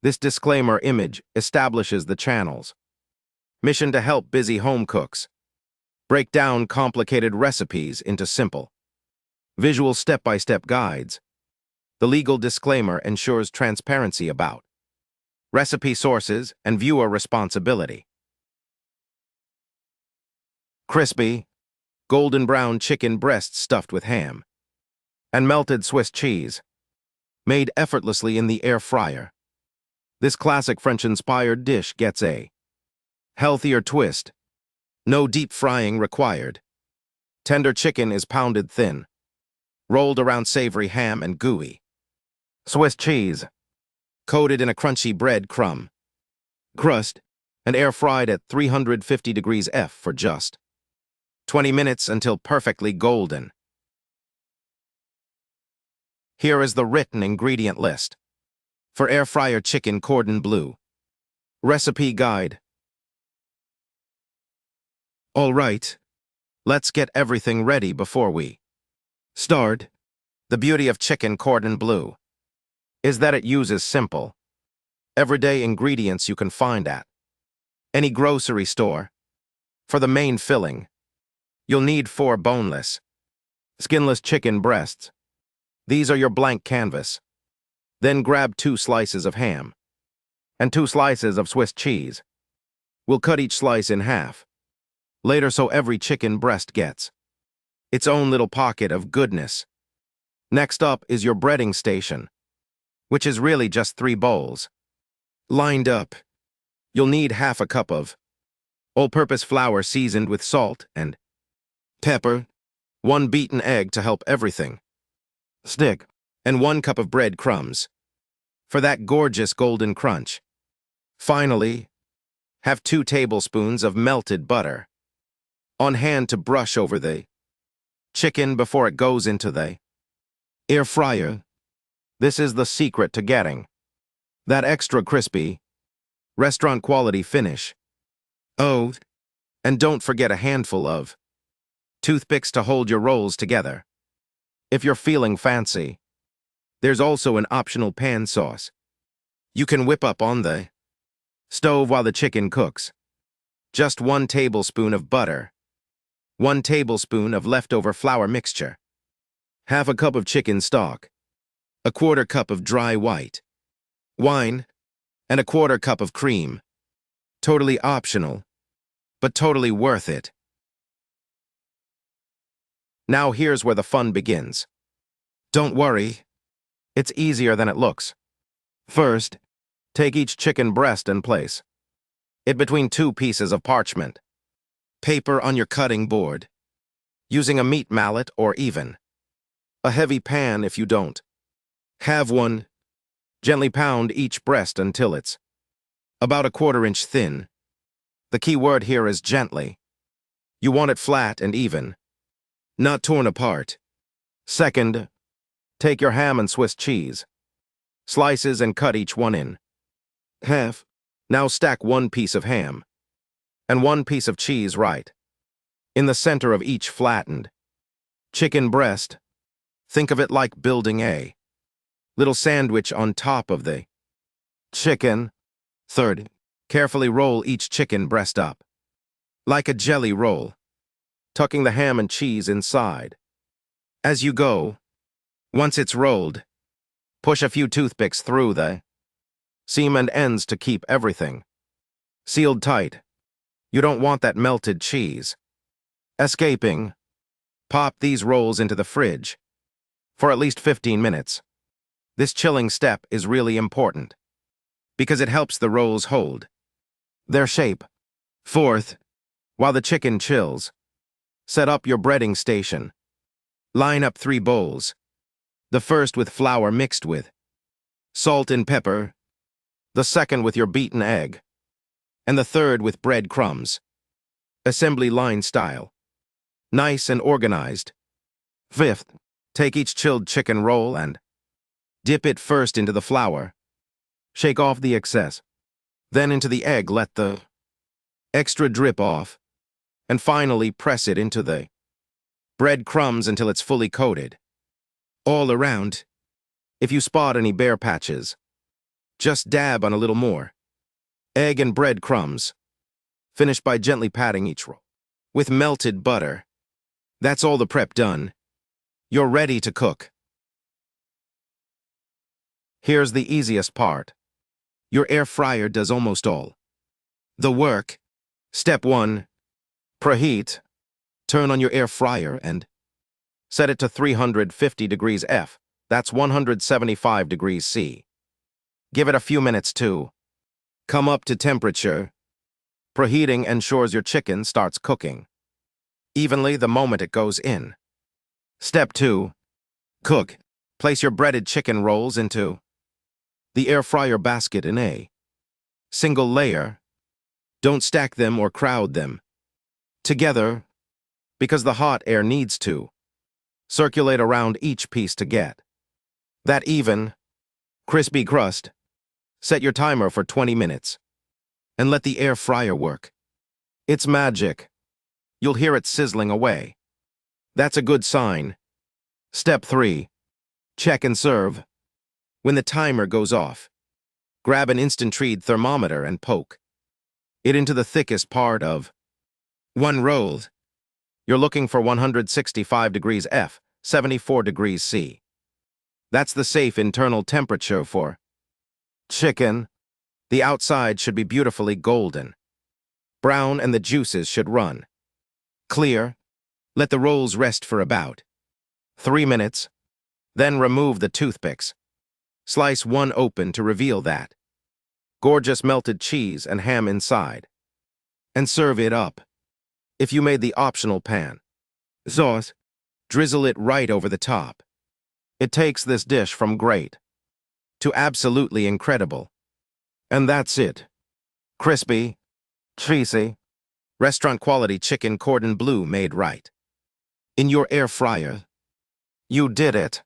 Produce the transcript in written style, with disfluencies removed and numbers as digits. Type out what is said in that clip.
This disclaimer image establishes the channel's mission to help busy home cooks break down complicated recipes into simple, visual step-by-step guides. The legal disclaimer ensures transparency about recipe sources and viewer responsibility. Crispy, golden brown chicken breasts stuffed with ham and melted Swiss cheese, made effortlessly in the air fryer. This classic French-inspired dish gets a healthier twist. No deep frying required. Tender chicken is pounded thin, rolled around savory ham and gooey Swiss cheese, coated in a crunchy bread crumb, crust, and air-fried at 350 degrees F for just 20 minutes until perfectly golden. Here is the written ingredient list for air fryer chicken cordon bleu. Recipe guide. All right, let's get everything ready before we start. The beauty of chicken cordon bleu is that it uses simple, everyday ingredients you can find at any grocery store. For the main filling, you'll need 4 boneless, skinless chicken breasts. These are your blank canvas. Then grab 2 slices of ham and 2 slices of Swiss cheese. We'll cut each slice in half later so every chicken breast gets its own little pocket of goodness. Next up is your breading station, which is really just 3 bowls lined up. You'll need half a cup of all-purpose flour seasoned with salt and pepper, 1 beaten egg to help everything stick, and 1 cup of bread crumbs for that gorgeous golden crunch. Finally, have 2 tablespoons of melted butter on hand to brush over the chicken before it goes into the air fryer. This is the secret to getting that extra crispy, restaurant-quality finish. Oh, and don't forget a handful of toothpicks to hold your rolls together. If you're feeling fancy, there's also an optional pan sauce you can whip up on the stove while the chicken cooks. Just 1 tablespoon of butter, 1 tablespoon of leftover flour mixture, half a cup of chicken stock, a 1/4 cup of dry white wine, and a 1/4 cup of cream. Totally optional, but totally worth it. Now here's where the fun begins. Don't worry, it's easier than it looks. First, take each chicken breast and place it between 2 pieces of parchment paper on your cutting board, using a meat mallet or even a heavy pan if you don't have one. Gently pound each breast until it's about a 1/4 inch thin. The key word here is gently. You want it flat and even, not torn apart. Second, take your ham and Swiss cheese slices and cut each one in half. Now stack 1 piece of ham and 1 piece of cheese right in the center of each flattened chicken breast. Think of it like building a little sandwich on top of the chicken. Third, carefully roll each chicken breast up like a jelly roll, tucking the ham and cheese inside as you go. Once it's rolled, push a few toothpicks through the seam and ends to keep everything sealed tight. You don't want that melted cheese escaping. Pop these rolls into the fridge for at least 15 minutes. This chilling step is really important because it helps the rolls hold their shape. Fourth, while the chicken chills, set up your breading station. Line up 3 bowls, the first with flour mixed with salt and pepper, the second with your beaten egg, and the third with bread crumbs. Assembly line style. Nice and organized. Fifth, take each chilled chicken roll and dip it first into the flour. Shake off the excess. Then into the egg, let the extra drip off. And finally press it into the bread crumbs until it's fully coated all around. If you spot any bare patches, Just dab on a little more. Egg and bread crumbs. Finish by gently patting each roll with melted butter. That's all the prep done. You're ready to cook. Here's the easiest part. Your air fryer does almost all the work. Step 1. Preheat. Turn on your air fryer and set it to 350 degrees F. That's 175 degrees C. Give it a few minutes to come up to temperature. Preheating ensures your chicken starts cooking evenly the moment it goes in. Step 2. Cook. Place your breaded chicken rolls into the air fryer basket in a single layer. Don't stack them or crowd them together because the hot air needs to circulate around each piece to get that even, crispy crust. Set your timer for 20 minutes and let the air fryer work. It's magic. You'll hear it sizzling away. That's a good sign. Step 3. Check and serve. When the timer goes off, grab an instant read thermometer and poke it into the thickest part of one roll. You're looking for 165 degrees F, 74 degrees C. That's the safe internal temperature for chicken. The outside should be beautifully golden brown and the juices should run clear. Let the rolls rest for about 3 minutes. Then remove the toothpicks. Slice one open to reveal that gorgeous melted cheese and ham inside. And serve it up. If you made the optional pan sauce, drizzle it right over the top. It takes this dish from great to absolutely incredible. And that's it. Crispy, cheesy, restaurant-quality chicken cordon bleu made right in your air fryer. You did it.